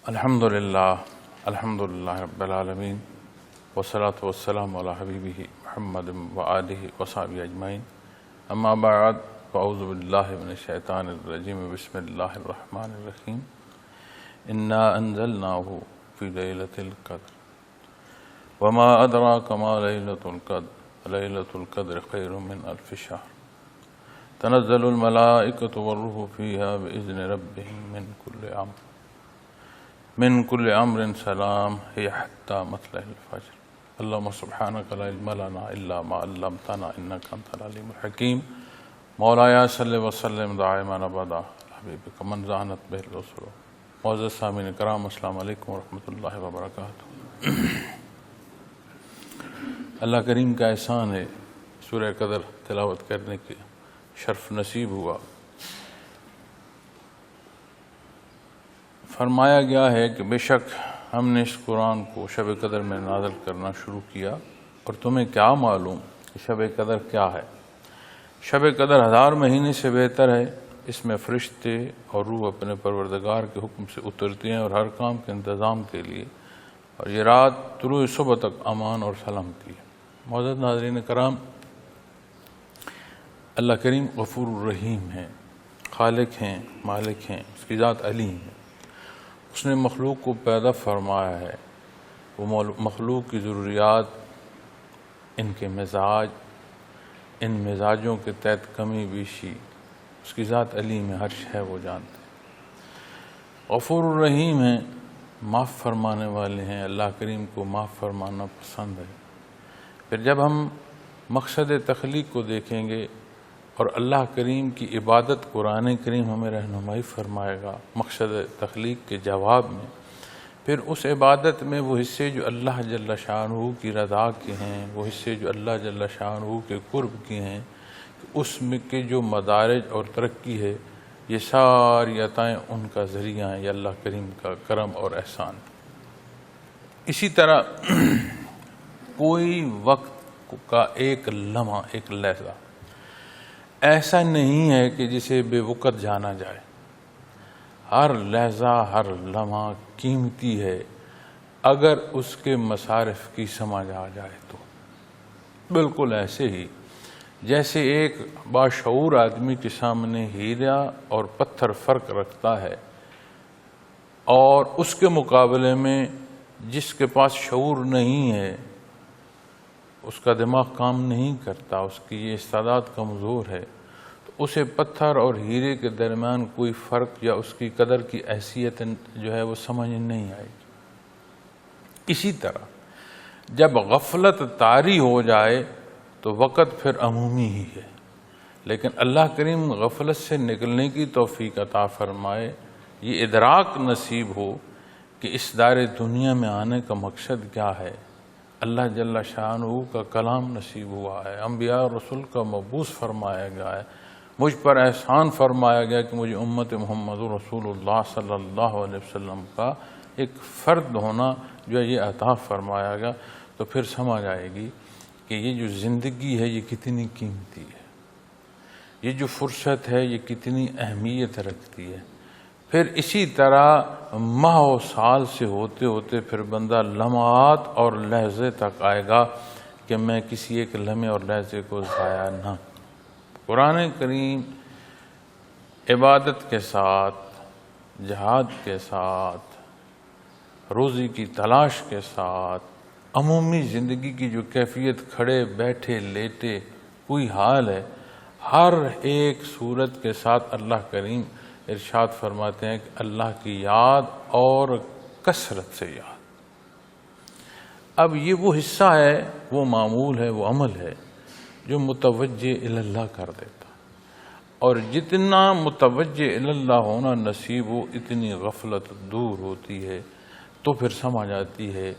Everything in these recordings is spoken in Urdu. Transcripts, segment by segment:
الحمدللہ رب العالمین والصلاة والسلام علی حبیبہ محمد وآلہ وصحبہ اجمعین، اما بعد فاعوذ باللہ من الشیطان الرجیم، بسم اللہ الرحمن الرحیم۔ انا انزلناہ فی لیلۃ القدر وما ادراک ما لیلۃ القدر، لیلۃ القدر خیر من الف شہر، تنزل الملائکۃ والروح فیہا بإذن ربہم من کل امر سلام ہی حتی مطلع الفجر۔ اللہم سبحانک لا علم لنا الا ما علمتنا انک انت العلیم الحکیم۔ مولایا صلی وسلم دائما ابدا حبیبک من زانت بہ الرسل۔ معزز سامعین کرام، السلام علیکم ورحمۃ اللہ وبرکاتہ۔ اللہ کریم کا احسان ہے، سورہ قدر تلاوت کرنے کے شرف نصیب ہوا۔ فرمایا گیا ہے کہ بے شک ہم نے اس قرآن کو شب قدر میں نازل کرنا شروع کیا، اور تمہیں کیا معلوم کہ شب قدر کیا ہے؟ شب قدر 1000 مہینے سے بہتر ہے۔ اس میں فرشتے اور روح اپنے پروردگار کے حکم سے اترتے ہیں اور ہر کام کے انتظام کے لیے، اور یہ رات طلوع صبح تک امان اور سلامتی ہے۔ معزز ناظرین کرام، اللہ کریم غفور الرحیم ہے، خالق ہیں، مالک ہیں، اس کی ذات علیم ہے۔ اس نے مخلوق کو پیدا فرمایا ہے، وہ مخلوق کی ضروریات، ان کے مزاج، ان مزاجوں کے تحت کمی بیشی اس کی ذات علیم ہے، ہر شے وہ جانتے ہیں۔ غفور الرحیم ہیں، معاف فرمانے والے ہیں۔ اللہ کریم کو معاف فرمانا پسند ہے۔ پھر جب ہم مقصد تخلیق کو دیکھیں گے اور اللہ کریم کی عبادت قرآن کریم ہمیں رہنمائی فرمائے گا مقصد تخلیق کے جواب میں، پھر اس عبادت میں وہ حصے جو اللہ جل شانہ کی رضا کے ہیں، وہ حصے جو اللہ جل شانہ کے قرب کے ہیں، اس میں کے جو مدارج اور ترقی ہے، یہ ساری عطائیں ان کا ذریعہ ہیں، یہ اللہ کریم کا کرم اور احسان۔ اسی طرح کوئی وقت کا ایک لمحہ، ایک لحظہ ایسا نہیں ہے کہ جسے بے وقت جانا جائے۔ ہر لحظہ، ہر لمحہ قیمتی ہے اگر اس کے مصارف کی سمجھ آ جائے تو۔ بالکل ایسے ہی جیسے ایک باشعور آدمی کے سامنے ہیرا اور پتھر فرق رکھتا ہے، اور اس کے مقابلے میں جس کے پاس شعور نہیں ہے، اس کا دماغ کام نہیں کرتا، اس کی یہ استعداد کمزور ہے، تو اسے پتھر اور ہیرے کے درمیان کوئی فرق یا اس کی قدر کی حیثیت جو ہے وہ سمجھ نہیں آئے گی۔ اسی طرح جب غفلت طاری ہو جائے تو وقت پھر عمومی ہی ہے، لیکن اللہ کریم غفلت سے نکلنے کی توفیق عطا فرمائے، یہ ادراک نصیب ہو کہ اس دار دنیا میں آنے کا مقصد کیا ہے۔ اللہ جل شانہ کا کلام نصیب ہوا ہے، انبیاء اور رسول کا مبعوث فرمایا گیا ہے، مجھ پر احسان فرمایا گیا کہ مجھے امت محمد رسول اللہ صلی اللہ علیہ وسلم کا ایک فرد ہونا جو ہے یہ عطا فرمایا گیا، تو پھر سمجھ آئے گی کہ یہ جو زندگی ہے یہ کتنی قیمتی ہے، یہ جو فرصت ہے یہ کتنی اہمیت رکھتی ہے۔ پھر اسی طرح ماہ و سال سے ہوتے ہوتے پھر بندہ لمحات اور لحظے تک آئے گا کہ میں کسی ایک لمحے اور لحظے کو ضائع نہ۔ قرآن کریم عبادت کے ساتھ، جہاد کے ساتھ، روزی کی تلاش کے ساتھ، عمومی زندگی کی جو کیفیت کھڑے بیٹھے لیٹے کوئی حال ہے، ہر ایک صورت کے ساتھ اللہ کریم ارشاد فرماتے ہیں کہ اللہ کی یاد اور کثرت سے یاد۔ اب یہ وہ حصہ ہے، وہ معمول ہے، وہ عمل ہے جو متوجہ اللہ کر دیتا، اور جتنا متوجہ اللہ ہونا نصیب ہو اتنی غفلت دور ہوتی ہے، تو پھر سمجھ آتی ہے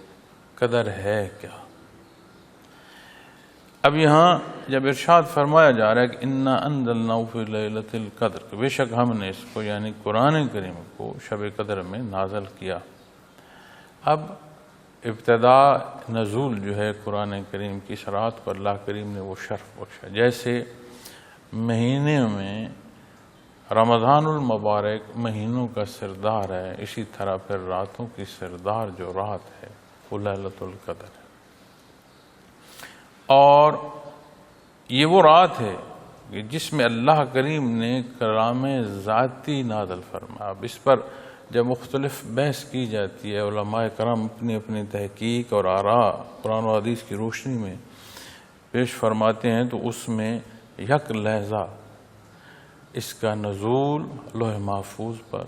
قدر ہے کیا۔ اب یہاں جب ارشاد فرمایا جا رہا ہے کہ انا انزلناہ فی لیلۃ القدر، بے شک ہم نے اس کو یعنی قرآن کریم کو شب قدر میں نازل کیا۔ اب ابتدا نزول جو ہے قرآن کریم کی رات کو اللہ کریم نے وہ شرف بخشا، جیسے مہینے میں رمضان المبارک مہینوں کا سردار ہے، اسی طرح پھر راتوں کی سردار جو رات ہے وہ لیلۃ القدر ہے، اور یہ وہ رات ہے کہ جس میں اللہ کریم نے کلام ذاتی نازل فرمایا۔ اب اس پر جب مختلف بحث کی جاتی ہے، علماء کرام اپنی اپنی تحقیق اور آراء قرآن و حدیث کی روشنی میں پیش فرماتے ہیں، تو اس میں یک لحظہ اس کا نزول لوح محفوظ پر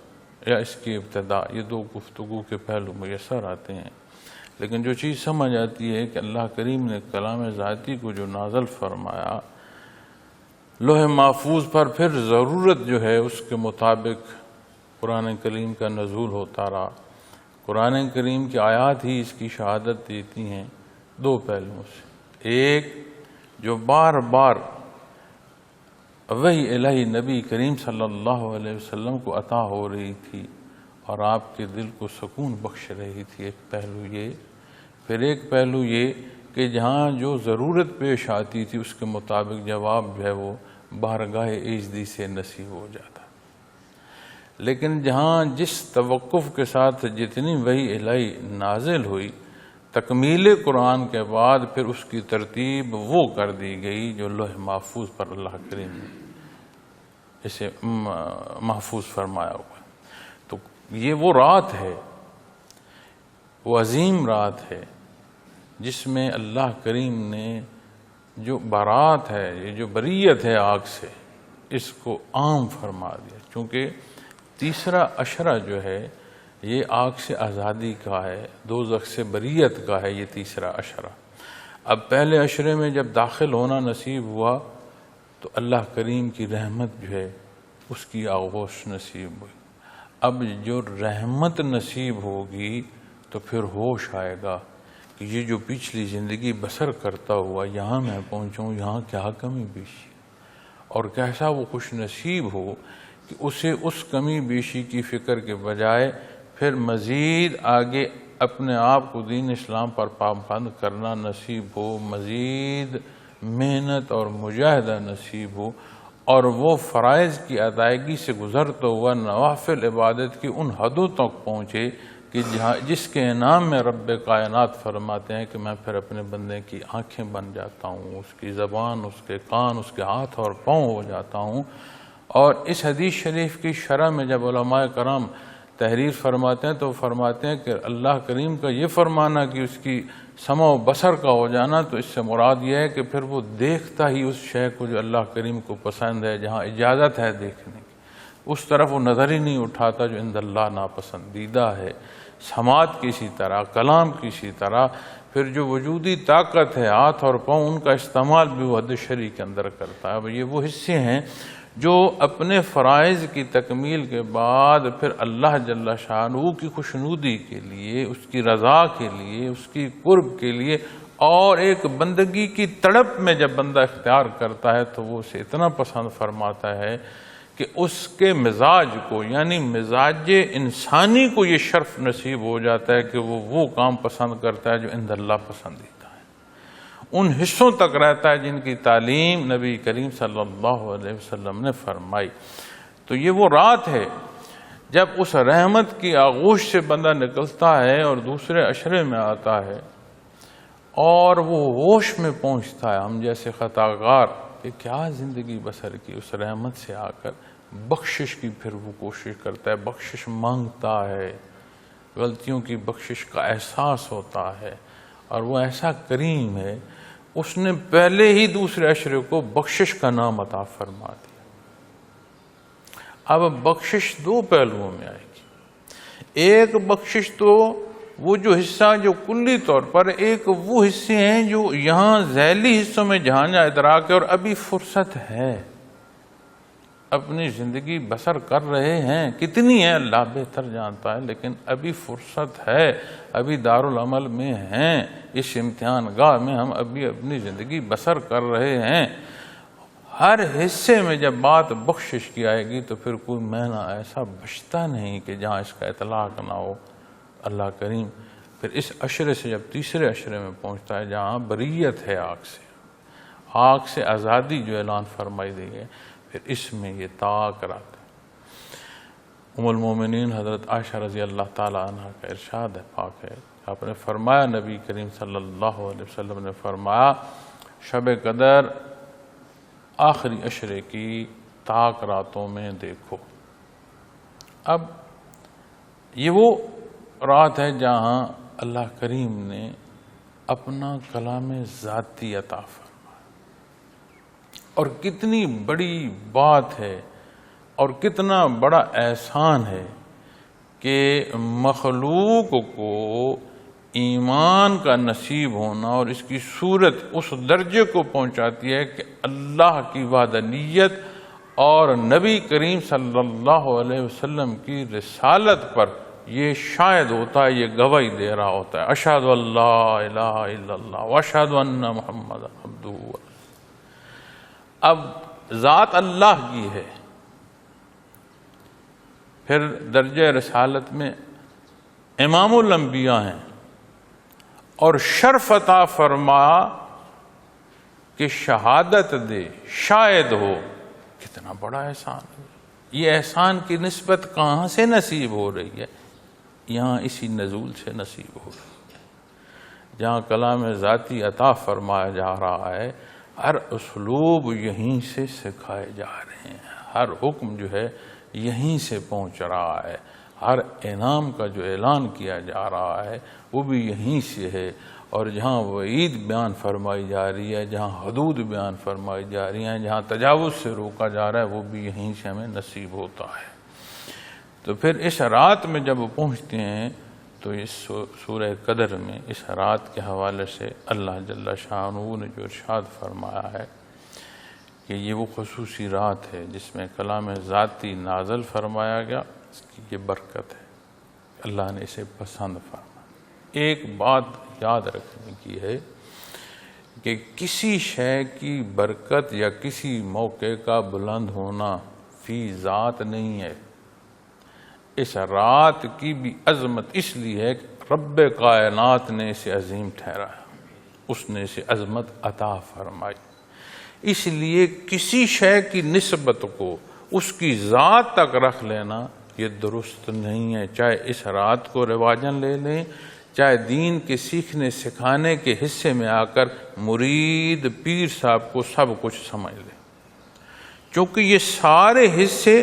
یا اس کی ابتدا، یہ دو گفتگو کے پہلو میسر آتے ہیں، لیکن جو چیز سمجھ آتی ہے کہ اللہ کریم نے کلام ذاتی کو جو نازل فرمایا لوح محفوظ پر، پھر ضرورت جو ہے اس کے مطابق قرآن کریم کا نزول ہوتا رہا۔ قرآن کریم کی آیات ہی اس کی شہادت دیتی ہیں دو پہلوؤں سے، ایک جو بار بار وحی الہی نبی کریم صلی اللہ علیہ وسلم کو عطا ہو رہی تھی اور آپ کے دل کو سکون بخش رہی تھی، ایک پہلو یہ، پھر ایک پہلو یہ کہ جہاں جو ضرورت پیش آتی تھی اس کے مطابق جواب جو ہے وہ بارگاہ ایزدی سے نصیب ہو جاتا، لیکن جہاں جس توقف کے ساتھ جتنی وحی الہی نازل ہوئی، تکمیل قرآن کے بعد پھر اس کی ترتیب وہ کر دی گئی جو لوح محفوظ پر اللہ کریم نے اسے محفوظ فرمایا ہوا ہے۔ تو یہ وہ رات ہے، وہ عظیم رات ہے جس میں اللہ کریم نے جو برات ہے، یہ جو بریت ہے آگ سے، اس کو عام فرما دیا، چونکہ تیسرا عشرہ جو ہے یہ آگ سے آزادی کا ہے، دوزخ سے بریت کا ہے، یہ تیسرا عشرہ۔ اب پہلے عشرے میں جب داخل ہونا نصیب ہوا تو اللہ کریم کی رحمت جو ہے اس کی آغوش نصیب ہوئی۔ اب جو رحمت نصیب ہوگی تو پھر ہوش آئے گا کہ یہ جو پچھلی زندگی بسر کرتا ہوا یہاں میں پہنچوں، یہاں کیا کمی بیشی، اور کیسا وہ خوش نصیب ہو کہ اسے اس کمی بیشی کی فکر کے بجائے پھر مزید آگے اپنے آپ کو دین اسلام پر پابند کرنا نصیب ہو، مزید محنت اور مجاہدہ نصیب ہو، اور وہ فرائض کی ادائیگی سے گزرتا ہوا نوافل عبادت کی ان حدوں تک پہنچے کہ جس کے انعام میں رب کائنات فرماتے ہیں کہ میں پھر اپنے بندے کی آنکھیں بن جاتا ہوں، اس کی زبان، اس کے کان، اس کے ہاتھ اور پاؤں ہو جاتا ہوں۔ اور اس حدیث شریف کی شرح میں جب علماء کرام تحریر فرماتے ہیں تو فرماتے ہیں کہ اللہ کریم کا یہ فرمانا کہ اس کی سمع و بصر کا ہو جانا، تو اس سے مراد یہ ہے کہ پھر وہ دیکھتا ہی اس شے کو جو اللہ کریم کو پسند ہے، جہاں اجازت ہے دیکھنے کی، اس طرف وہ نظر ہی نہیں اٹھاتا جو عند اللہ ناپسندیدہ ہے۔ سماعت کسی طرح، کلام کسی طرح، پھر جو وجودی طاقت ہے، ہاتھ اور پاؤں، ان کا استعمال بھی وہ حد شرعی کے اندر کرتا ہے۔ اب یہ وہ حصے ہیں جو اپنے فرائض کی تکمیل کے بعد پھر اللہ جل شانہ کی خوشنودی کے لیے، اس کی رضا کے لیے، اس کی قرب کے لیے، اور ایک بندگی کی تڑپ میں جب بندہ اختیار کرتا ہے تو وہ اسے اتنا پسند فرماتا ہے کہ اس کے مزاج کو، یعنی مزاج انسانی کو یہ شرف نصیب ہو جاتا ہے کہ وہ کام پسند کرتا ہے جو عند اللہ پسندیدہ ہے، ان حصوں تک رہتا ہے جن کی تعلیم نبی کریم صلی اللہ علیہ وسلم نے فرمائی۔ تو یہ وہ رات ہے جب اس رحمت کی آغوش سے بندہ نکلتا ہے اور دوسرے عشرے میں آتا ہے اور وہ ہوش میں پہنچتا ہے، ہم جیسے خطاکار، کہ کیا زندگی بسر کی، اس رحمت سے آ کر بخشش کی پھر وہ کوشش کرتا ہے، بخشش مانگتا ہے، غلطیوں کی بخشش کا احساس ہوتا ہے، اور وہ ایسا کریم ہے، اس نے پہلے ہی دوسرے عشرے کو بخشش کا نام عطا فرما دیا۔ اب بخشش دو پہلوؤں میں آئے گی، ایک بخشش تو وہ جو حصہ جو کلی طور پر، ایک وہ حصے ہیں جو یہاں ذیلی حصوں میں جہاں جہاں ادراک ہے اور ابھی فرصت ہے، اپنی زندگی بسر کر رہے ہیں، کتنی ہے اللہ بہتر جانتا ہے، لیکن ابھی فرصت ہے، ابھی دارالعمل میں ہیں، اس امتحان گاہ میں ہم ابھی اپنی زندگی بسر کر رہے ہیں۔ ہر حصے میں جب بات بخشش کی آئے گی تو پھر کوئی مہینہ ایسا بچتا نہیں کہ جہاں اس کا اطلاق نہ ہو۔ اللہ کریم پھر اس عشرے سے جب تیسرے عشرے میں پہنچتا ہے جہاں بریت ہے آگ سے آزادی جو اعلان فرمائی دی ہے، پھر اس میں یہ طاق رات ہے۔ ام المومنین حضرت عائشہ رضی اللہ تعالیٰ عنہ کا ارشاد ہے، پاک ہے، آپ نے فرمایا، نبی کریم صلی اللہ علیہ وسلم نے فرمایا، شب قدر آخری عشرے کی طاق راتوں میں دیکھو۔ اب یہ وہ رات ہے جہاں اللہ کریم نے اپنا کلام ذاتی عطا فرمایا، اور کتنی بڑی بات ہے اور کتنا بڑا احسان ہے کہ مخلوق کو ایمان کا نصیب ہونا، اور اس کی صورت اس درجے کو پہنچاتی ہے کہ اللہ کی وحدانیت اور نبی کریم صلی اللہ علیہ وسلم کی رسالت پر یہ شاہد ہوتا ہے، یہ گواہی دے رہا ہوتا ہے، اشہد ان لا الہ الا اللہ واشہد ان محمد عبدہ۔ اب ذات اللہ کی ہے، پھر درجہ رسالت میں امام الانبیاء ہیں، اور شرف عطا فرما کہ شہادت دے، شاہد ہو، کتنا بڑا احسان ہے۔ یہ احسان کی نسبت کہاں سے نصیب ہو رہی ہے؟ یہاں اسی نزول سے نصیب ہو رہی ہے، جہاں کلام ذاتی عطا فرمایا جا رہا ہے، ہر اسلوب یہیں سے سکھائے جا رہے ہیں، ہر حکم جو ہے یہیں سے پہنچ رہا ہے، ہر انعام کا جو اعلان کیا جا رہا ہے وہ بھی یہیں سے ہے، اور جہاں وعید بیان فرمائی جا رہی ہے، جہاں حدود بیان فرمائی جا رہی ہیں، جہاں تجاوز سے روکا جا رہا ہے، وہ بھی یہیں سے ہمیں نصیب ہوتا ہے۔ تو پھر اس رات میں جب پہنچتے ہیں تو اس سورہ قدر میں اس رات کے حوالے سے اللہ جل شانہ نے جو ارشاد فرمایا ہے کہ یہ وہ خصوصی رات ہے جس میں کلام ذاتی نازل فرمایا گیا، اس کی یہ برکت ہے، اللہ نے اسے پسند فرمایا۔ ایک بات یاد رکھنے کی ہے کہ کسی شے کی برکت یا کسی موقع کا بلند ہونا فی ذات نہیں ہے، اس رات کی بھی عظمت اس لیے ہے کہ رب کائنات نے اسے عظیم ٹھہرایا، اس نے اسے عظمت عطا فرمائی، اس لیے کسی شے کی نسبت کو اس کی ذات تک رکھ لینا یہ درست نہیں ہے، چاہے اس رات کو رواجن لے لیں، چاہے دین کے سیکھنے سکھانے کے حصے میں آ کر مرید پیر صاحب کو سب کچھ سمجھ لیں، چونکہ یہ سارے حصے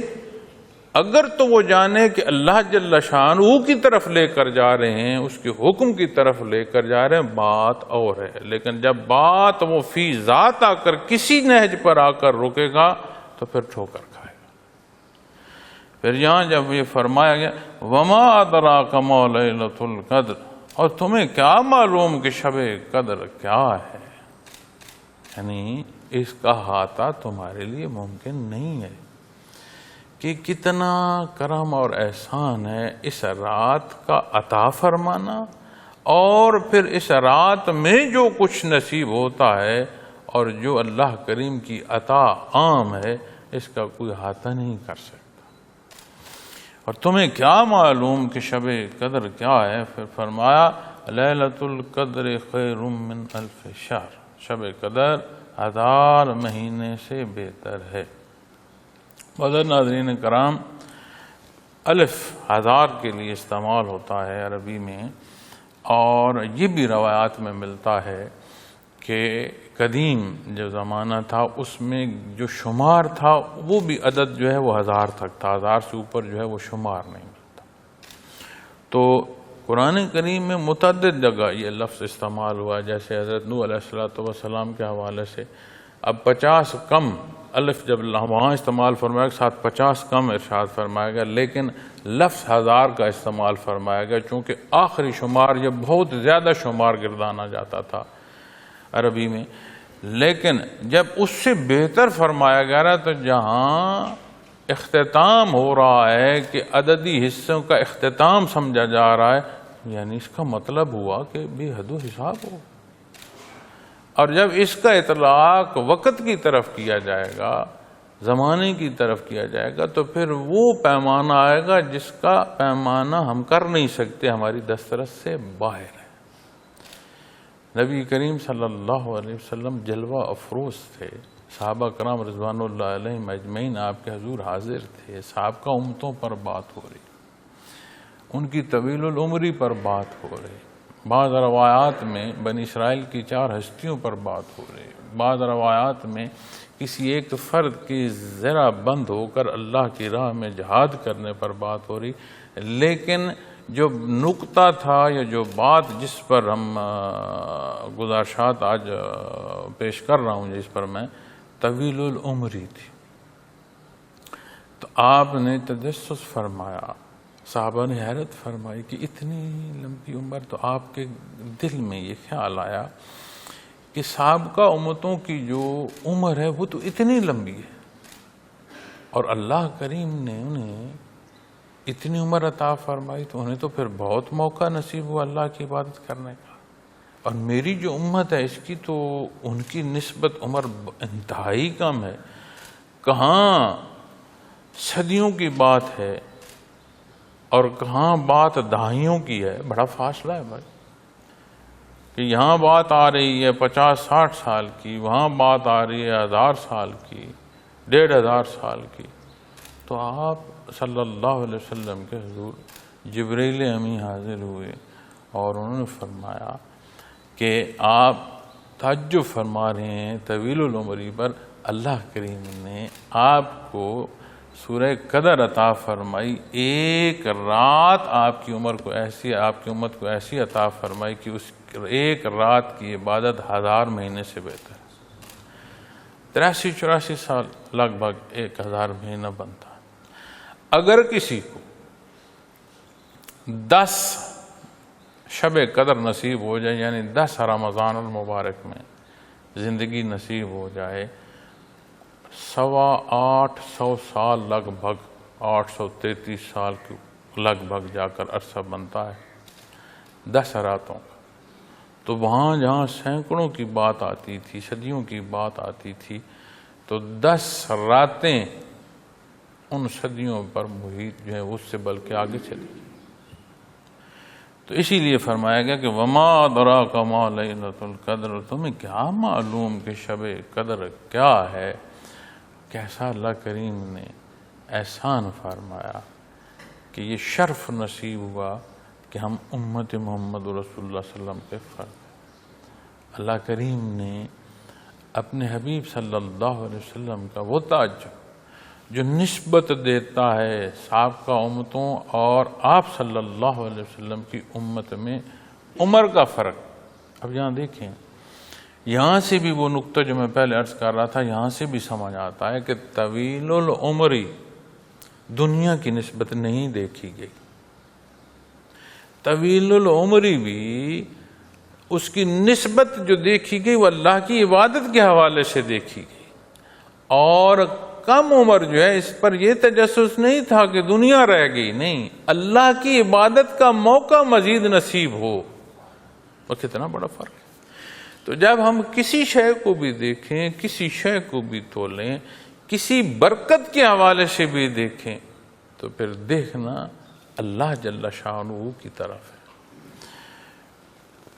اگر تو وہ جانے کہ اللہ جل شانہ کی طرف لے کر جا رہے ہیں، اس کے حکم کی طرف لے کر جا رہے ہیں، بات اور ہے، لیکن جب بات وہ فی ذات آ کر کسی نہج پر آ کر رکے گا تو پھر ٹھوکر کھائے گا۔ پھر یہاں جب یہ فرمایا گیا وما ادراک ما لیلۃ القدر، اور تمہیں کیا معلوم کہ شب قدر کیا ہے، یعنی اس کا احاطہ تمہارے لیے ممکن نہیں ہے، کہ کتنا کرم اور احسان ہے اس رات کا عطا فرمانا، اور پھر اس رات میں جو کچھ نصیب ہوتا ہے اور جو اللہ کریم کی عطا عام ہے، اس کا کوئی احاطہ نہیں کر سکتا۔ اور تمہیں کیا معلوم کہ شب قدر کیا ہے؟ پھر فرمایا لیلۃ القدر خیر من الف شہر، شب قدر 1000 مہینے سے بہتر ہے۔ معزز ناظرین کرام، الف 1000 کے لیے استعمال ہوتا ہے عربی میں، اور یہ بھی روایات میں ملتا ہے کہ قدیم جو زمانہ تھا اس میں جو شمار تھا وہ بھی عدد جو ہے وہ 1000 تک تھا، 1000 سے اوپر جو ہے وہ شمار نہیں ملتا۔ تو قرآن کریم میں متعدد جگہ یہ لفظ استعمال ہوا، جیسے حضرت نوح علیہ السلام کے حوالے سے، اب 50 کم الف جب وہاں استعمال فرمایا گیا، ساتھ 50 کم ارشاد فرمایا گیا، لیکن لفظ 1000 کا استعمال فرمایا گیا، چونکہ آخری شمار یہ بہت زیادہ شمار گردانا جاتا تھا عربی میں، لیکن جب اس سے بہتر فرمایا گیا رہا تو جہاں اختتام ہو رہا ہے کہ عددی حصوں کا اختتام سمجھا جا رہا ہے، یعنی اس کا مطلب ہوا کہ بے حد و حساب ہو، اور جب اس کا اطلاق وقت کی طرف کیا جائے گا، زمانے کی طرف کیا جائے گا، تو پھر وہ پیمانہ آئے گا جس کا پیمانہ ہم کر نہیں سکتے، ہماری دسترس سے باہر ہے۔ نبی کریم صلی اللہ علیہ وسلم جلوہ افروز تھے، صحابہ کرام رضوان اللہ علیہم اجمعین آپ کے حضور حاضر تھے، سابقہ امتوں پر بات ہو رہی، ان کی طویل العمری پر بات ہو رہی، بعض روایات میں بنی اسرائیل کی 4 ہستیوں پر بات ہو رہی، بعض روایات میں کسی ایک فرد کی ذرا بند ہو کر اللہ کی راہ میں جہاد کرنے پر بات ہو رہی، لیکن جو نقطہ تھا یا جو بات جس پر ہم گزارشات آج پیش کر رہا ہوں، جس پر میں طویل العمری تھی، تو آپ نے تجسس فرمایا، صحابہ نے حیرت فرمائی کہ اتنی لمبی عمر، تو آپ کے دل میں یہ خیال آیا کہ سابقہ امتوں کی جو عمر ہے وہ تو اتنی لمبی ہے، اور اللہ کریم نے انہیں اتنی عمر عطا فرمائی، تو انہیں تو پھر بہت موقع نصیب ہوا اللہ کی عبادت کرنے کا، اور میری جو امت ہے اس کی تو ان کی نسبت عمر انتہائی کم ہے، کہاں صدیوں کی بات ہے اور کہاں بات دہائیوں کی ہے، بڑا فاصلہ ہے بھائی، کہ یہاں بات آ رہی ہے 50-60 سال کی، وہاں بات آ رہی ہے 1000 سال کی، 1500 سال کی۔ تو آپ صلی اللہ علیہ وسلم کے حضور جبریل امی حاضر ہوئے اور انہوں نے فرمایا کہ آپ تعجب فرما رہے ہیں طویل العمری پر، اللہ کریم نے آپ کو سورہ قدر عطا فرمائی، ایک رات آپ کی امت کو ایسی عطا فرمائی کہ اس ایک رات کی عبادت 1000 مہینے سے بہتر ہے۔ 83-84 سال لگ بھگ 1000 مہینہ بنتا ہے۔ اگر کسی کو 10 شب قدر نصیب ہو جائے، یعنی 10 رمضان المبارک میں زندگی نصیب ہو جائے، 850 سال لگ بھگ 833 سال کی لگ بھگ جا کر عرصہ بنتا ہے 10 راتوں کا۔ تو وہاں جہاں سینکڑوں کی بات آتی تھی، صدیوں کی بات آتی تھی، تو 10 راتیں ان صدیوں پر محیط جو ہے اس سے بلکہ آگے چلی۔ تو اسی لیے فرمایا گیا کہ وما ادراک ما لیلۃ القدر، تمہیں کیا معلوم کہ شب قدر کیا ہے؟ کیسا اللہ کریم نے احسان فرمایا کہ یہ شرف نصیب ہوا کہ ہم امت محمد رسول اللہ صلی اللہ علیہ وسلم کے فرد ہیں۔ اللہ کریم نے اپنے حبیب صلی اللہ علیہ وسلم کا وہ تاج جو نسبت دیتا ہے سابقہ امتوں اور آپ صلی اللہ علیہ وسلم کی امت میں عمر کا فرق۔ اب یہاں دیکھیں، یہاں سے بھی وہ نقطہ جو میں پہلے عرض کر رہا تھا، یہاں سے بھی سمجھ آتا ہے کہ طویل العمری دنیا کی نسبت نہیں دیکھی گئی، طویل العمری بھی اس کی نسبت جو دیکھی گئی وہ اللہ کی عبادت کے حوالے سے دیکھی گئی، اور کم عمر جو ہے اس پر یہ تجسس نہیں تھا کہ دنیا رہ گئی، نہیں، اللہ کی عبادت کا موقع مزید نصیب ہو۔ وہ کتنا بڑا فرق ہے۔ تو جب ہم کسی شے کو بھی دیکھیں، کسی شے کو بھی تولیں، کسی برکت کے حوالے سے بھی دیکھیں، تو پھر دیکھنا اللہ جل شانہ کی طرف ہے۔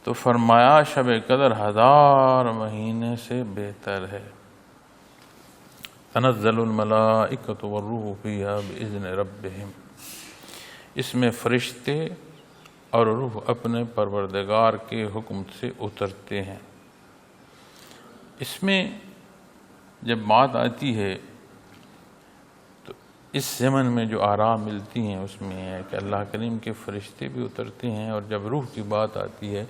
تو فرمایا شب قدر 1000 مہینے سے بہتر ہے۔ تنزل الملائکۃ والروح فیہا بإذن ربہم، اس میں فرشتے اور روح اپنے پروردگار کے حکم سے اترتے ہیں۔ اس میں جب بات آتی ہے تو اس زمن میں جو آرام ملتی ہیں اس میں ہے کہ اللہ کریم کے فرشتے بھی اترتے ہیں، اور جب روح کی بات آتی ہے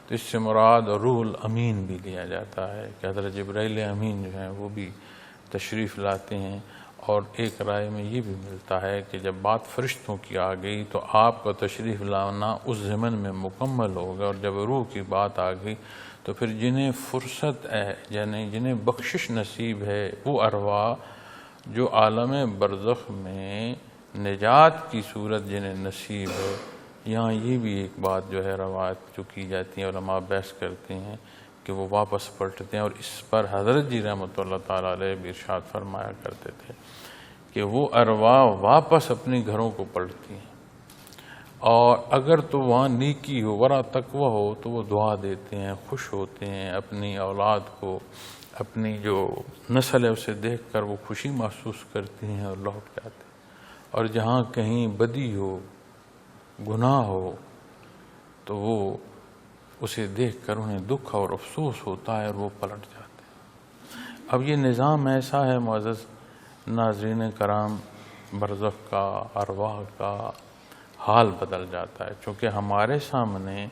تو اس سے مراد روح الامین بھی لیا جاتا ہے کہ حضرت جبرائیل امین جو ہیں وہ بھی تشریف لاتے ہیں۔ اور ایک رائے میں یہ بھی ملتا ہے کہ جب بات فرشتوں کی آ گئی تو آپ کا تشریف لانا اس زمن میں مکمل ہوگا، اور جب روح کی بات آ گئی تو پھر جنہیں فرصت ہے، یعنی جنہیں بخشش نصیب ہے، وہ ارواح جو عالم برزخ میں نجات کی صورت جنہیں نصیب ہے۔ یہاں یہ بھی ایک بات جو ہے روایت جو کی جاتی ہے، علماء بحث کرتے ہیں کہ وہ واپس پلٹتے ہیں، اور اس پر حضرت جی رحمۃ اللہ تعالیٰ علیہ بھی ارشاد فرمایا کرتے تھے کہ وہ ارواح واپس اپنی گھروں کو پلٹتی ہیں، اور اگر تو وہاں نیکی ہو، ورع تقوی ہو، تو وہ دعا دیتے ہیں، خوش ہوتے ہیں، اپنی اولاد کو اپنی جو نسل ہے اسے دیکھ کر وہ خوشی محسوس کرتی ہیں اور لوٹ جاتے ہیں، اور جہاں کہیں بدی ہو، گناہ ہو، تو وہ اسے دیکھ کر انہیں دکھ اور افسوس ہوتا ہے اور وہ پلٹ جاتے ہیں۔ اب یہ نظام ایسا ہے معزز ناظرین کرام، برزخ کا، ارواح کا حال بدل جاتا ہے، چونکہ ہمارے سامنے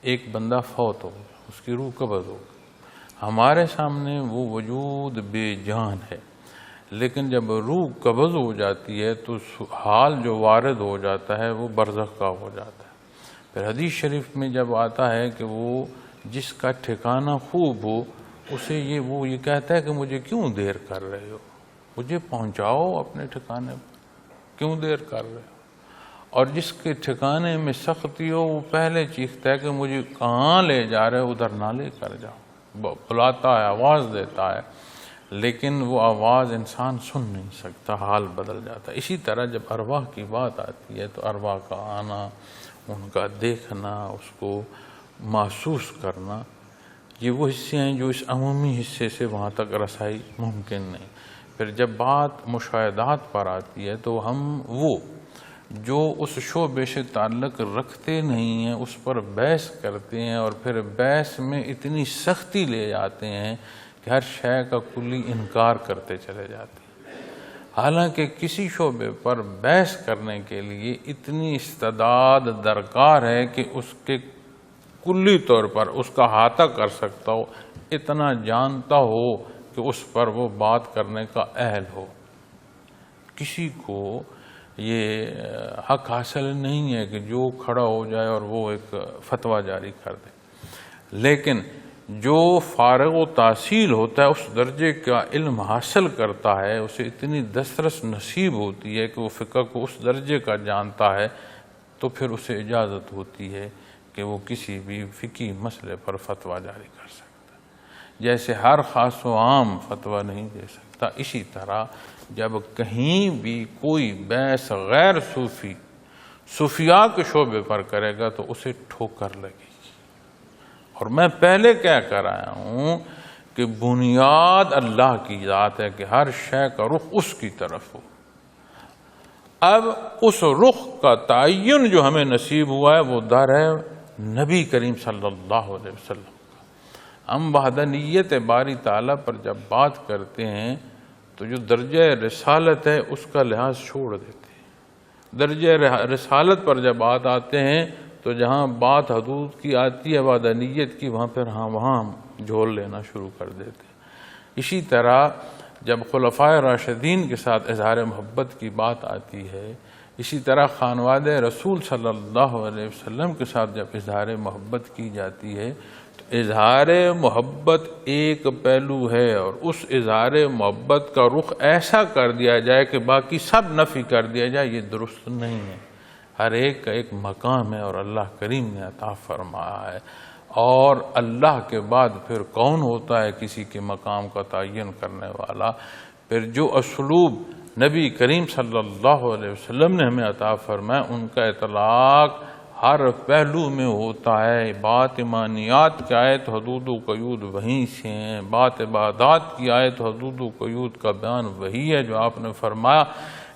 ایک بندہ فوت ہو گیا، اس کی روح قبض ہو گئی، ہمارے سامنے وہ وجود بے جان ہے، لیکن جب روح قبض ہو جاتی ہے تو حال جو وارد ہو جاتا ہے وہ برزخ کا ہو جاتا ہے۔ پھر حدیث شریف میں جب آتا ہے کہ وہ جس کا ٹھکانہ خوب ہو اسے وہ یہ کہتا ہے کہ مجھے کیوں دیر کر رہے ہو، مجھے پہنچاؤ اپنے ٹھکانے پر، کیوں دیر کر رہے ہو؟ اور جس کے ٹھکانے میں سختی ہو وہ پہلے چیختا ہے کہ مجھے کہاں لے جا رہے، ادھر نہ لے کر جاؤ، بلاتا ہے، آواز دیتا ہے، لیکن وہ آواز انسان سن نہیں سکتا، حال بدل جاتا ہے۔ اسی طرح جب ارواح کی بات آتی ہے تو ارواح کا آنا، ان کا دیکھنا، اس کو محسوس کرنا، یہ وہ حصے ہیں جو اس عمومی حصے سے وہاں تک رسائی ممکن نہیں۔ پھر جب بات مشاہدات پر آتی ہے تو ہم وہ جو اس شعبے سے تعلق رکھتے نہیں ہیں اس پر بحث کرتے ہیں، اور پھر بحث میں اتنی سختی لے جاتے ہیں کہ ہر شے کا کلی انکار کرتے چلے جاتے ہیں، حالانکہ کسی شعبے پر بحث کرنے کے لیے اتنی استعداد درکار ہے کہ اس کے کلی طور پر اس کا احاطہ کر سکتا ہو، اتنا جانتا ہو کہ اس پر وہ بات کرنے کا اہل ہو۔ کسی کو یہ حق حاصل نہیں ہے کہ جو کھڑا ہو جائے اور وہ ایک فتویٰ جاری کر دے، لیکن جو فارغ و تحصیل ہوتا ہے، اس درجے کا علم حاصل کرتا ہے، اسے اتنی دسترس نصیب ہوتی ہے کہ وہ فقہ کو اس درجے کا جانتا ہے، تو پھر اسے اجازت ہوتی ہے کہ وہ کسی بھی فقہی مسئلے پر فتویٰ جاری کر سکتا ہے۔ جیسے ہر خاص و عام فتویٰ نہیں دے سکتا، اسی طرح جب کہیں بھی کوئی بحث غیر صوفیاء کے شعبے پر کرے گا تو اسے ٹھوکر لگے گی۔ اور میں پہلے کہہ کر آیا ہوں کہ بنیاد اللہ کی ذات ہے کہ ہر شے کا رخ اس کی طرف ہو۔ اب اس رخ کا تعین جو ہمیں نصیب ہوا ہے وہ در ہے نبی کریم صلی اللہ علیہ وسلم کا۔ ہم وحدانیت باری تعالیٰ پر جب بات کرتے ہیں تو جو درجہ رسالت ہے اس کا لحاظ چھوڑ دیتے ہیں۔ درجہ رسالت پر جب بات آتے ہیں تو جہاں بات حدود کی آتی ہے، وحدانیت کی، وہاں ہم جھول لینا شروع کر دیتے ہیں۔ اسی طرح جب خلفائے راشدین کے ساتھ اظہار محبت کی بات آتی ہے، اسی طرح خانواد رسول صلی اللہ علیہ وسلم کے ساتھ جب اظہار محبت کی جاتی ہے تو اظہار محبت ایک پہلو ہے، اور اس اظہار محبت کا رخ ایسا کر دیا جائے کہ باقی سب نفی کر دیا جائے، یہ درست نہیں ہے۔ ہر ایک کا ایک مقام ہے اور اللہ کریم نے عطا فرمایا ہے، اور اللہ کے بعد پھر کون ہوتا ہے کسی کے مقام کا تعین کرنے والا؟ پھر جو اسلوب نبی کریم صلی اللہ علیہ وسلم نے ہمیں عطا فرمایا، ان کا اطلاق ہر پہلو میں ہوتا ہے۔ بات ایمانیات کی آیت حدود و قیود وہیں سے ہیں، بات عبادات کی آیت حدود و قیود کا بیان وہی ہے جو آپ نے فرمایا۔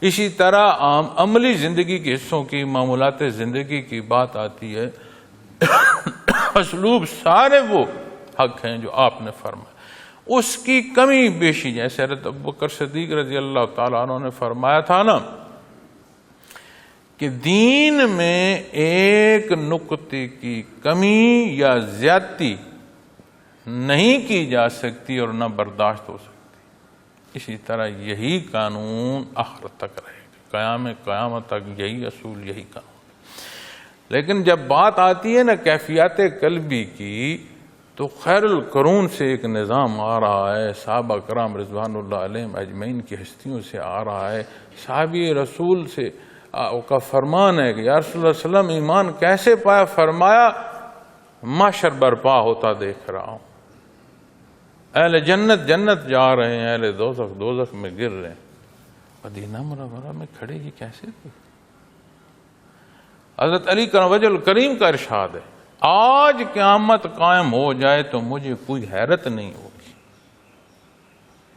اسی طرح عملی زندگی کے حصوں کی، معمولات زندگی کی بات آتی ہے، اسلوب سارے وہ حق ہیں جو آپ نے فرمایا۔ اس کی کمی بیشی جیسے حضرت ابوبکر صدیق رضی اللہ تعالیٰ عنہ نے فرمایا تھا نا کہ دین میں ایک نقطے کی کمی یا زیادتی نہیں کی جا سکتی اور نہ برداشت ہو سکتی، اسی طرح یہی قانون آخر تک رہے گا، قیامت تک یہی اصول، یہی قانون۔ لیکن جب بات آتی ہے نا کیفیات قلبی کی، تو خیر القرون سے ایک نظام آ رہا ہے، صحابہ کرام رضوان اللہ علیہم اجمعین کی ہستیوں سے آ رہا ہے۔ صحابی رسول سے کا فرمان ہے کہ یا رسول اللہ صلی اللہ علیہ وسلم ایمان کیسے پایا؟ فرمایا معاشر برپا ہوتا دیکھ رہا ہوں، اہل جنت جنت جا رہے ہیں، اہل دوزخ دوزخ میں گر رہے ہیں۔ مدینہ منورہ میں کھڑے یہ کیسے تھے؟ حضرت علی کرم وجہ الکریم کا ارشاد ہے، آج قیامت قائم ہو جائے تو مجھے کوئی حیرت نہیں ہوگی،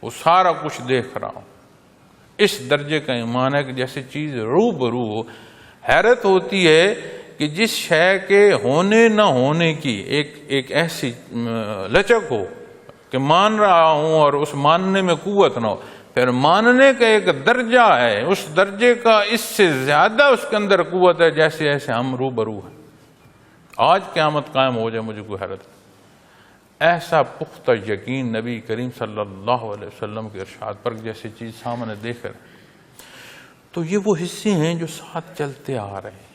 وہ سارا کچھ دیکھ رہا ہوں. اس درجے کا ایمان ہے کہ جیسے چیز روبرو ہو. حیرت ہوتی ہے کہ جس شے کے ہونے نہ ہونے کی ایک ایسی لچک ہو کہ مان رہا ہوں اور اس ماننے میں قوت نہ ہو، پھر ماننے کا ایک درجہ ہے، اس درجے کا اس سے زیادہ اس کے اندر قوت ہے جیسے ایسے ہم روبرو ہیں. آج قیامت قائم ہو جائے مجھے کوئی حیرت نہیں. ایسا پختہ یقین نبی کریم صلی اللہ علیہ وسلم کے ارشاد پر جیسی چیز سامنے دیکھ رہے. تو یہ وہ حصے ہیں جو ساتھ چلتے آ رہے ہیں.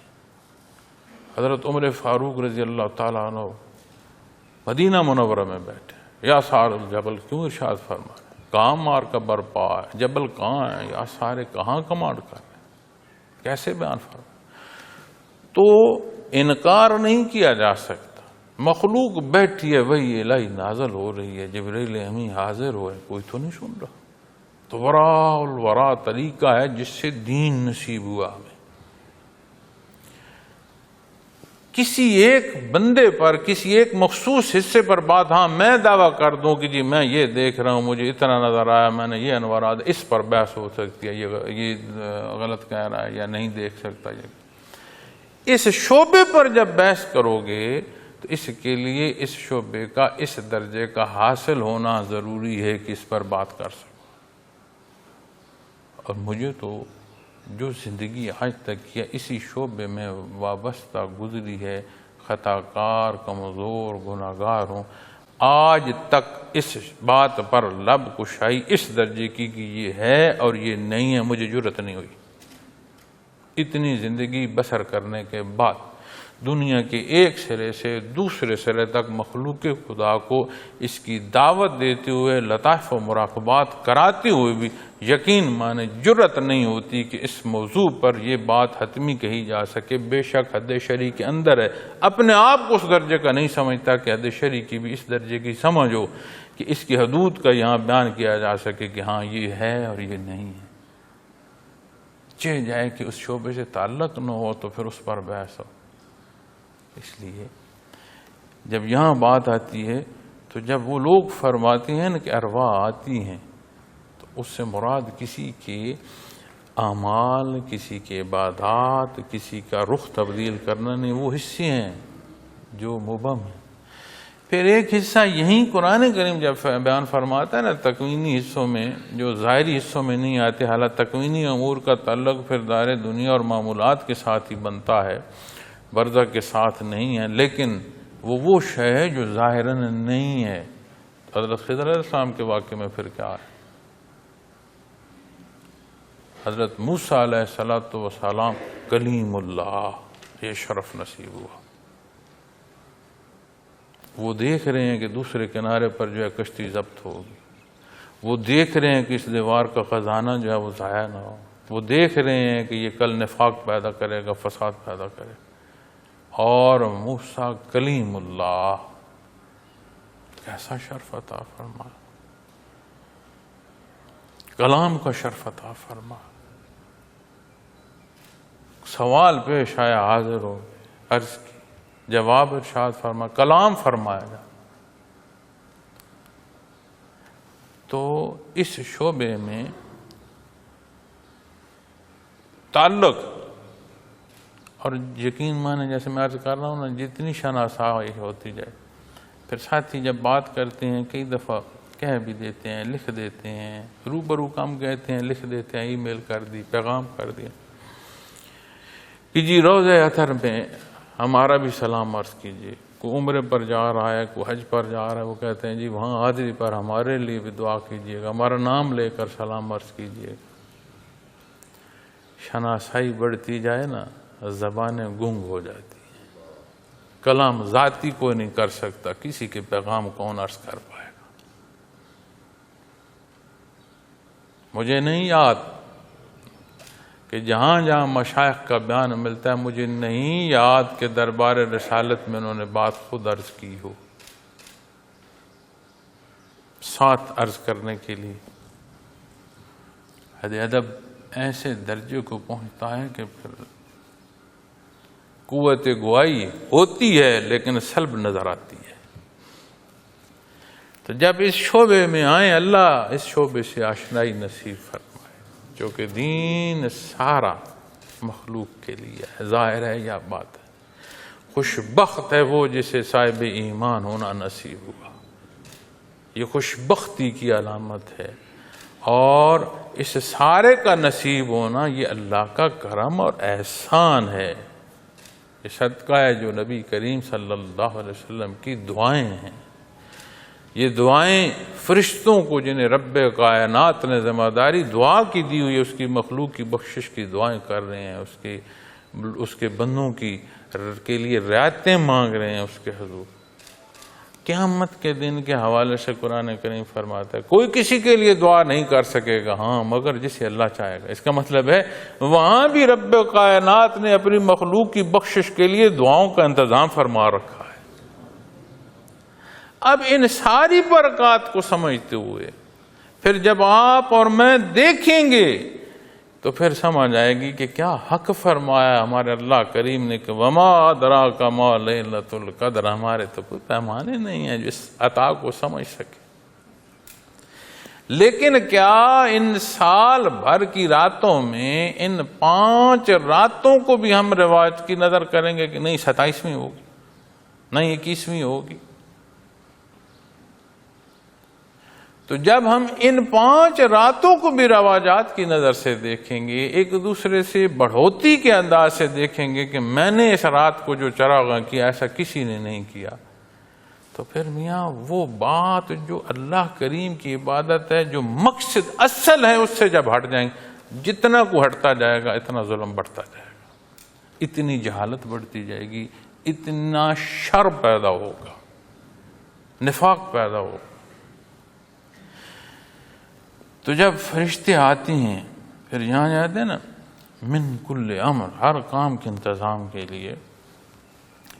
حضرت عمر فاروق رضی اللہ تعالیٰ عنہ مدینہ منورہ میں بیٹھے، یا سار الجبل کیوں ارشاد فرما رہے ہیں، کہاں مار کا برپا ہے، جبل کہاں ہے، یا سارے کہاں کمانڈ کر رہے ہیں، کیسے بیان فرما. تو انکار نہیں کیا جا سکتا. مخلوق بیٹھی ہے، وہی الہی نازل ہو رہی ہے، جبریل امین حاضر ہوئے، کوئی تو نہیں سن رہا. تو وراء الورا طریقہ ہے جس سے دین نصیب ہوا ہمیں. کسی ایک بندے پر، کسی ایک مخصوص حصے پر بات، ہاں میں دعویٰ کر دوں کہ جی میں یہ دیکھ رہا ہوں، مجھے اتنا نظر آیا، میں نے یہ انوارات، اس پر بحث ہو سکتی ہے، یہ غلط کہہ رہا ہے یا نہیں دیکھ سکتا. یہ اس شعبے پر جب بحث کرو گے تو اس کے لیے اس شعبے کا اس درجے کا حاصل ہونا ضروری ہے کہ اس پر بات کر سکو. اور مجھے تو جو زندگی آج تک کیا اسی شعبے میں وابستہ گزری ہے، خطا کار، کمزور، گناہگار ہوں، آج تک اس بات پر لب کشائی اس درجے کی کہ یہ ہے اور یہ نہیں ہے مجھے جرأت نہیں ہوئی. اتنی زندگی بسر کرنے کے بعد دنیا کے ایک سرے سے دوسرے سرے تک مخلوق خدا کو اس کی دعوت دیتے ہوئے، لطائف و مراقبات کراتے ہوئے بھی یقین مانے جرأت نہیں ہوتی کہ اس موضوع پر یہ بات حتمی کہی جا سکے. بے شک حد شرعی کے اندر ہے، اپنے آپ کو اس درجے کا نہیں سمجھتا کہ حد شرعی کی بھی اس درجے کی سمجھ ہو کہ اس کی حدود کا یہاں بیان کیا جا سکے کہ ہاں یہ ہے اور یہ نہیں ہے. چاہے جائے کہ اس شعبے سے تعلق نہ ہو تو پھر اس پر بحث ہو. اس لیے جب یہاں بات آتی ہے تو جب وہ لوگ فرماتے ہیں کہ ارواح آتی ہیں تو اس سے مراد کسی کے اعمال، کسی کے عبادات، کسی کا رخ تبدیل کرنا نہیں، وہ حصے ہیں جو مبہم ہیں. پھر ایک حصہ یہیں قرآن کریم جب بیان فرماتا ہے نا تکوینی حصوں میں جو ظاہری حصوں میں نہیں آتے، حالانکہ تکوینی امور کا تعلق پھر دائرے دنیا اور معمولات کے ساتھ ہی بنتا ہے، برزخ کے ساتھ نہیں ہے، لیکن وہ شے ہے جو ظاہراً نہیں ہے. حضرت خضر علیہ السلام کے واقعے میں پھر کیا ہے؟ حضرت موسیٰ علیہ السلام کلیم اللہ، یہ شرف نصیب ہوا. وہ دیکھ رہے ہیں کہ دوسرے کنارے پر جو ہے کشتی ضبط ہوگی، وہ دیکھ رہے ہیں کہ اس دیوار کا خزانہ جو ہے وہ ضائع نہ ہو، وہ دیکھ رہے ہیں کہ یہ کل نفاق پیدا کرے گا، فساد پیدا کرے گا. اور موسیٰ کلیم اللہ، کیسا شرف عطا فرما، کلام کا شرف عطا فرما. سوال پیش آیا، حاضر ہو، عرض کی، جواب ارشاد فرما، کلام فرمایا جا. تو اس شعبے میں تعلق اور یقین مانے جیسے میں عرض کر رہا ہوں نا، جتنی شناسائی ہوتی جائے، پھر ساتھی جب بات کرتے ہیں کئی دفعہ کہہ بھی دیتے ہیں، لکھ دیتے ہیں، روبرو کم کہتے ہیں، لکھ دیتے ہیں، ای میل کر دی، پیغام کر دیا کہ جی روضہ اطہر میں ہمارا بھی سلام عرض کیجیے. کوئی عمرے پر جا رہا ہے، کوئی حج پر جا رہا ہے، وہ کہتے ہیں جی وہاں حاضری پر ہمارے لیے بھی دعا کیجیے گا، ہمارا نام لے کر سلام عرض کیجیے گا. شناسائی بڑھتی جائے نا، زبانیں گنگ ہو جاتی ہیں. کلام ذاتی کوئی نہیں کر سکتا، کسی کے پیغام کون عرض کر پائے گا. مجھے نہیں یاد کہ جہاں جہاں مشائخ کا بیان ملتا ہے، مجھے نہیں یاد کہ دربار رسالت میں انہوں نے بات خود عرض کی ہو، ساتھ عرض کرنے کے لیے. حد ادب ایسے درجے کو پہنچتا ہے کہ پھر قوت گواہی ہوتی ہے لیکن سلب نظر آتی ہے. تو جب اس شعبے میں آئیں اللہ اس شعبے سے آشنائی نصیب فرمائے، جو کہ دین سارا مخلوق کے لیے ہے، ظاہر ہے یا بات ہے۔ خوش بخت ہے وہ جسے صاحب ایمان ہونا نصیب ہوا، یہ خوش بختی کی علامت ہے، اور اس سارے کا نصیب ہونا یہ اللہ کا کرم اور احسان ہے، یہ صدقہ ہے جو نبی کریم صلی اللہ علیہ وسلم کی دعائیں ہیں۔ یہ دعائیں فرشتوں کو جنہیں رب کائنات نے ذمہ داری دعا کی دی ہوئی ہے، اس کی مخلوق کی بخشش کی دعائیں کر رہے ہیں، اس کے بندوں کے لیے رعایتیں مانگ رہے ہیں اس کے حضور۔ قیامت کے دن کے حوالے سے قرآن کریم فرماتا ہے کوئی کسی کے لیے دعا نہیں کر سکے گا ہاں مگر جسے اللہ چاہے گا۔ اس کا مطلب ہے وہاں بھی رب کائنات نے اپنی مخلوق کی بخشش کے لیے دعاؤں کا انتظام فرما رکھا ہے۔ اب ان ساری برکات کو سمجھتے ہوئے پھر جب آپ اور میں دیکھیں گے تو پھر سمجھ آئے گی کہ کیا حق فرمایا ہمارے اللہ کریم نے کہ وما ادراک ما لیلۃ القدر۔ ہمارے تو کوئی پیمانے نہیں ہیں جو اس عطا کو سمجھ سکے، لیکن کیا ان سال بھر کی راتوں میں ان 5 راتوں کو بھی ہم روایت کی نظر کریں گے کہ نہیں 27ویں ہوگی، نہیں 21ویں ہوگی؟ تو جب ہم ان 5 راتوں کو بھی رواجات کی نظر سے دیکھیں گے، ایک دوسرے سے بڑھوتی کے انداز سے دیکھیں گے کہ میں نے اس رات کو جو چراغاں کیا ایسا کسی نے نہیں کیا، تو پھر میاں وہ بات جو اللہ کریم کی عبادت ہے، جو مقصد اصل ہے، اس سے جب ہٹ جائیں گے، جتنا کو ہٹتا جائے گا اتنا ظلم بڑھتا جائے گا، اتنی جہالت بڑھتی جائے گی، اتنا شر پیدا ہوگا، نفاق پیدا ہوگا۔ تو جب فرشتے آتے ہیں پھر یہاں جاتے ہیں نا من کل امر، ہر کام کے انتظام کے لیے،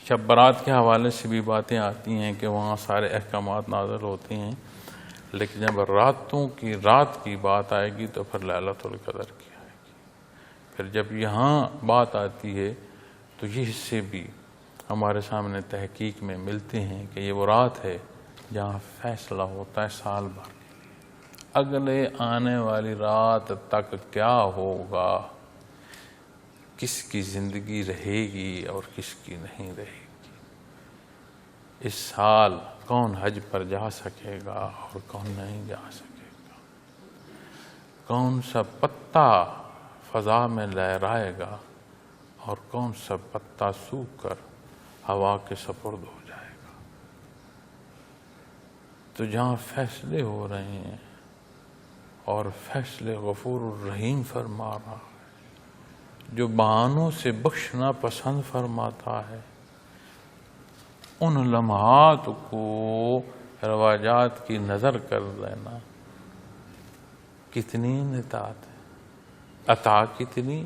شب برات کے حوالے سے بھی باتیں آتی ہیں کہ وہاں سارے احکامات نازل ہوتے ہیں، لیکن جب رات کی بات آئے گی تو پھر لیلۃ القدر کی آئے گی۔ پھر جب یہاں بات آتی ہے تو یہ حصے بھی ہمارے سامنے تحقیق میں ملتے ہیں کہ یہ وہ رات ہے جہاں فیصلہ ہوتا ہے سال بھر، اگلے آنے والی رات تک کیا ہوگا، کس کی زندگی رہے گی اور کس کی نہیں رہے گی، اس سال کون حج پر جا سکے گا اور کون نہیں جا سکے گا، کون سا پتا فضا میں لہرائے گا اور کون سا پتا سوکھ کر ہوا کے سپرد ہو جائے گا۔ تو جہاں فیصلے ہو رہے ہیں اور فیصلے غفور الرحیم فرما رہا ہے، جو بہانوں سے بخشنا پسند فرماتا ہے، ان لمحات کو رواجات کی نظر کر لینا کتنی انعطاف ہے، عطا کتنی،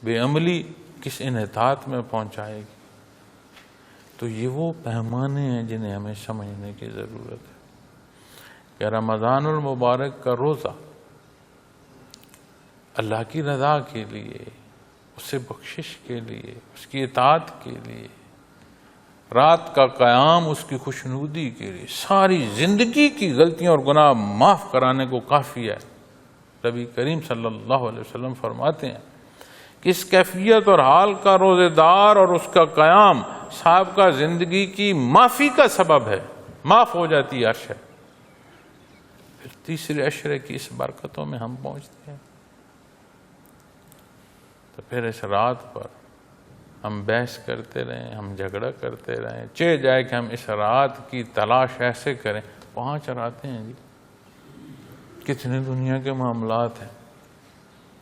بے عملی کس انعطاف میں پہنچائے گی۔ تو یہ وہ پیمانے ہیں جنہیں ہمیں سمجھنے کی ضرورت ہے کہ رمضان المبارک کا روزہ اللہ کی رضا کے لیے، اس سے بخشش کے لیے، اس کی اطاعت کے لیے، رات کا قیام اس کی خوشنودی کے لیے، ساری زندگی کی غلطیاں اور گناہ معاف کرانے کو کافی ہے۔ نبی کریم صلی اللہ علیہ وسلم فرماتے ہیں کہ اس کیفیت اور حال کا روزے دار اور اس کا قیام صاحب کا زندگی کی معافی کا سبب ہے، معاف ہو جاتی ہے عرش ہے۔ پھر تیسرے عشرے کی اس برکتوں میں ہم پہنچتے ہیں، تو پھر اس رات پر ہم بحث کرتے رہیں، ہم جھگڑا کرتے رہیں، چاہے جائے کہ ہم اس رات کی تلاش ایسے کریں۔ 5 راتیں ہیں جی، کتنے دنیا کے معاملات ہیں،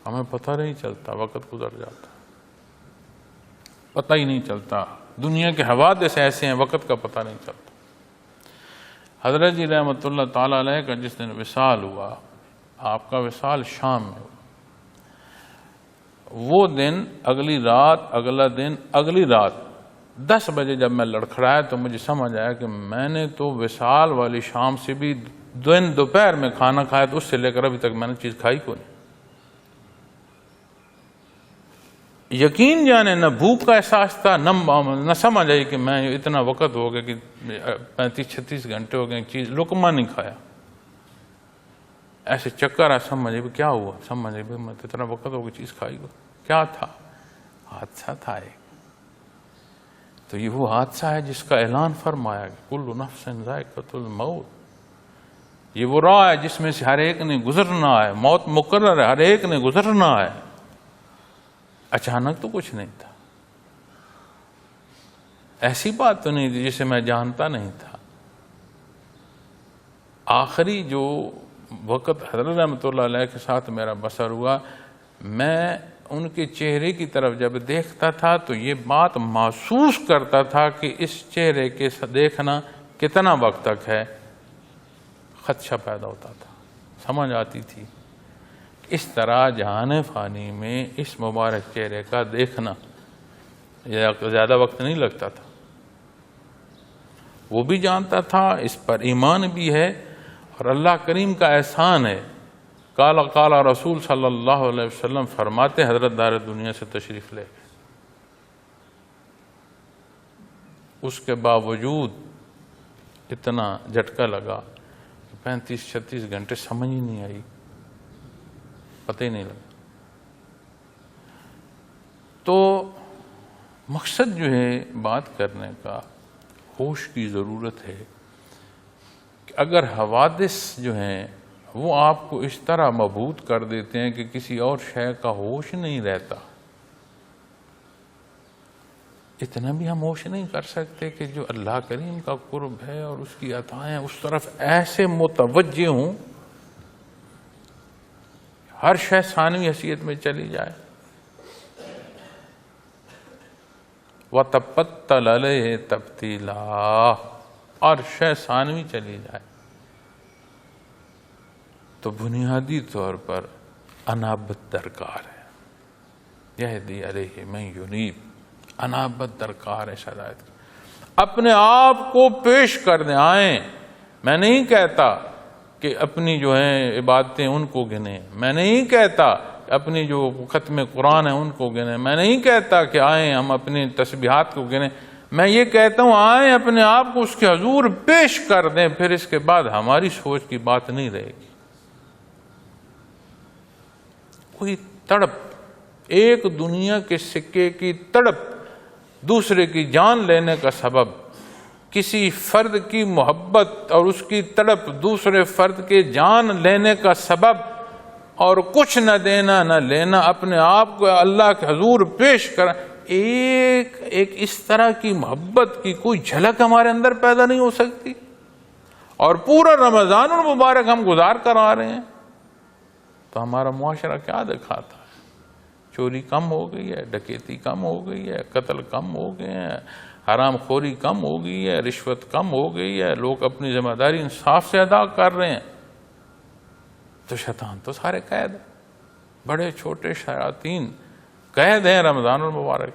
ہمیں پتہ نہیں چلتا، وقت گزر جاتا، پتہ ہی نہیں چلتا، دنیا کے حوادث ایسے ہیں وقت کا پتہ نہیں چلتا۔ حضرت جی رحمۃ اللہ تعالیٰ علیہ کا جس دن وصال ہوا، آپ کا وصال شام میں ہوا، وہ دن اگلی رات 10 بجے جب میں لڑکھڑایا تو مجھے سمجھ آیا کہ میں نے تو وصال والی شام سے بھی دوپہر میں کھانا کھایا، تو اس سے لے کر ابھی تک میں نے چیز کھائی کو نہیں۔ یقین جانے نہ بھوک کا احساس تھا، نہ سمجھ آئی کہ میں اتنا وقت ہو گیا کہ 35-36 گھنٹے ہو گئے ایک چیز لقمہ نہیں کھایا. ایسے چکر سمجھے بھی کیا ہوا، سمجھے بھی میں اتنا وقت ہو گیا چیز کھائی ہو. کیا تھا؟ حادثہ تھا ایک. تو یہ وہ حادثہ ہے جس کا اعلان فرمایا کہ کل نفس ذائقۃ الموت. یہ وہ راہ ہے جس میں سے ہر ایک نے گزرنا ہے، موت مقرر ہے، ہر ایک نے گزرنا ہے. اچانک تو کچھ نہیں تھا، ایسی بات تو نہیں تھی جسے میں جانتا نہیں تھا. آخری جو وقت حضرت رحمۃ اللہ علیہ کے ساتھ میرا بسر ہوا، میں ان کے چہرے کی طرف جب دیکھتا تھا تو یہ بات محسوس کرتا تھا کہ اس چہرے کے دیکھنا کتنا وقت تک ہے. خدشہ پیدا ہوتا تھا، سمجھ آتی تھی اس طرح جہان فانی میں اس مبارک چہرے کا دیکھنا زیادہ وقت نہیں لگتا تھا. وہ بھی جانتا تھا، اس پر ایمان بھی ہے، اور اللہ کریم کا احسان ہے. قال رسول صلی اللہ علیہ وسلم فرماتے حضرت دار دنیا سے تشریف لے گئے. اس کے باوجود اتنا جھٹکا لگا کہ 35-36 گھنٹے سمجھ ہی نہیں آئی، پتہ ہی نہیں لگا. تو مقصد جو ہے بات کرنے کا، ہوش کی ضرورت ہے کہ اگر حوادث جو ہیں وہ آپ کو اس طرح مبہوت کر دیتے ہیں کہ کسی اور شے کا ہوش نہیں رہتا، اتنا بھی ہم ہوش نہیں کر سکتے کہ جو اللہ کریم کا قرب ہے اور اس کی عطائیں اس طرف ایسے متوجہ ہوں، ہر شے ثانوی حیثیت میں چلی جائے. وَتَبَتَّلَ عَلَيْهِ تَبْتِيلًا، اور شے ثانوی چلی جائے. تو بنیادی طور پر انابت درکار ہے. یہدی علیہ من ینیب، انابت درکار ہے. شرائط اپنے آپ کو پیش کرنے آئیں. میں نہیں کہتا کہ اپنی جو ہیں عبادتیں ان کو گنیں، میں نہیں کہتا اپنی جو ختم قرآن ہے ان کو گنیں، میں نہیں کہتا کہ آئیں ہم اپنی تسبیحات کو گنیں. میں یہ کہتا ہوں آئیں اپنے آپ کو اس کے حضور پیش کر دیں، پھر اس کے بعد ہماری سوچ کی بات نہیں رہے گی. کوئی تڑپ، ایک دنیا کے سکے کی تڑپ دوسرے کی جان لینے کا سبب، کسی فرد کی محبت اور اس کی تڑپ دوسرے فرد کے جان لینے کا سبب، اور کچھ نہ دینا نہ لینا، اپنے آپ کو اللہ کے حضور پیش کر، ایک اس طرح کی محبت کی کوئی جھلک ہمارے اندر پیدا نہیں ہو سکتی. اور پورا رمضان المبارک ہم گزار کر آ رہے ہیں، تو ہمارا معاشرہ کیا دکھاتا ہے؟ چوری کم ہو گئی ہے، ڈکیتی کم ہو گئی ہے، قتل کم ہو گئے ہیں، حرام خوری کم ہو گئی ہے، رشوت کم ہو گئی ہے، لوگ اپنی ذمہ داری انصاف سے ادا کر رہے ہیں. تو شیطان تو سارے قید ہیں، بڑے چھوٹے شیاطین قید ہیں رمضان المبارک.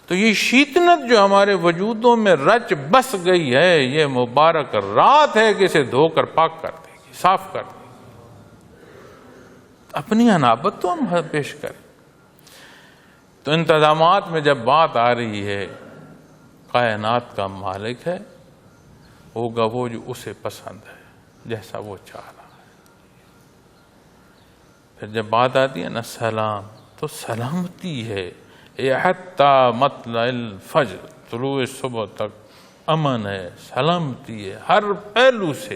تو یہ شیطنت جو ہمارے وجودوں میں رچ بس گئی ہے، یہ مبارک رات ہے کہ اسے دھو کر پاک کر دے گی، صاف کر دے گی. اپنی انابت تو ہم پیش کریں. تو انتظامات میں جب بات آ رہی ہے، کائنات کا مالک ہے، ہوگا وہ جو اسے پسند ہے، جیسا وہ چاہ رہا ہے. پھر جب بات آتی ہے نا سلام، تو سلامتی ہے. حتی مطلع الفجر، طلوع صبح تک امن ہے، سلامتی ہے ہر پہلو سے.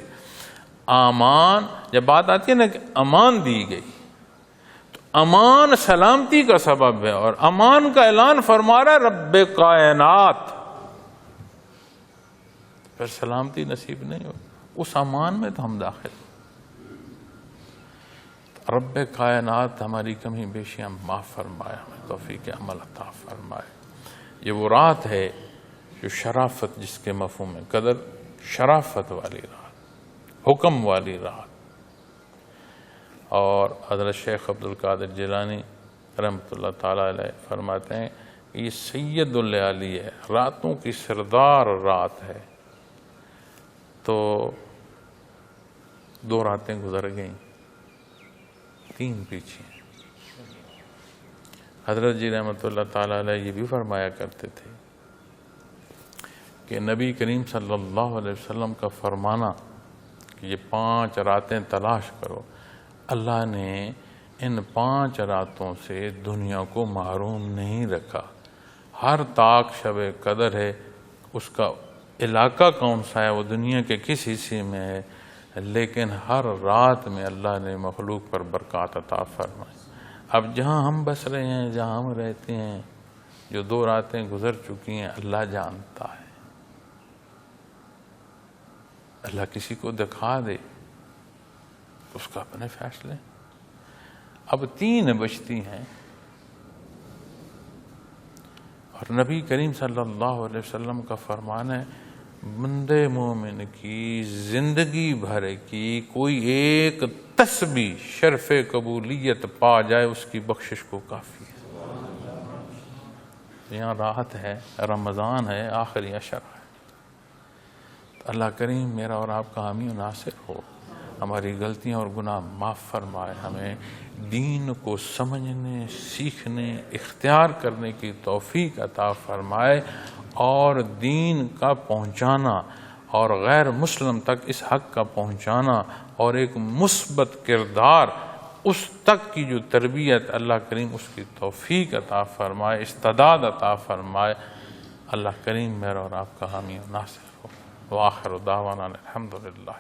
امان، جب بات آتی ہے نا کہ امان دی گئی، تو امان سلامتی کا سبب ہے، اور امان کا اعلان فرما رہا ہے رب کائنات. پھر سلامتی نصیب نہیں ہو، اس امان میں تو ہم داخل. رب کائنات ہماری کمی بیشیاں معاف فرمائے، ہمیں توفیق عمل عطا فرمائے. یہ وہ رات ہے جو شرافت، جس کے مفہوم میں قدر، شرافت والی رات، حکم والی رات. اور حضرت شیخ عبد القادر جیلانی رحمۃ اللہ تعالی علیہ فرماتے ہیں کہ یہ سید اللیالی ہے، راتوں کی سردار رات ہے. تو 2 راتیں گزر گئیں، 3 پیچھے. حضرت جی رحمۃ اللہ تعالیٰ علیہ یہ بھی فرمایا کرتے تھے کہ نبی کریم صلی اللہ علیہ وسلم کا فرمانا کہ یہ 5 راتیں تلاش کرو، اللہ نے ان 5 راتوں سے دنیا کو محروم نہیں رکھا۔ ہر طاق شب قدر ہے، اس کا علاقہ کون سا ہے، وہ دنیا کے کس حصے میں ہے، لیکن ہر رات میں اللہ نے مخلوق پر برکات عطا فرمائی۔ اب جہاں ہم بس رہے ہیں، جہاں ہم رہتے ہیں، جو 2 راتیں گزر چکی ہیں، اللہ جانتا ہے۔ اللہ کسی کو دکھا دے اس کا اپنے فیصلے۔ اب 3 بچتی ہیں، اور نبی کریم صلی اللہ علیہ وسلم کا فرمان ہے بندے مومن کی زندگی بھر کی کوئی ایک تسبیح شرف قبولیت پا جائے، اس کی بخشش کو کافی ہے۔ یہاں راحت ہے، رمضان ہے، آخری عشر ہے۔ اللہ کریم میرا اور آپ کا حامی و ناصر ہو، ہماری غلطیاں اور گناہ معاف فرمائے، ہمیں دین کو سمجھنے، سیکھنے، اختیار کرنے کی توفیق عطا فرمائے، اور دین کا پہنچانا اور غیر مسلم تک اس حق کا پہنچانا اور ایک مثبت کردار اس تک کی جو تربیت، اللہ کریم اس کی توفیق عطا فرمائے، استعداد عطا فرمائے۔ اللہ کریم میرا اور آپ کا حامی و ناصر ہو۔ وآخر دعوانا الحمدللہ۔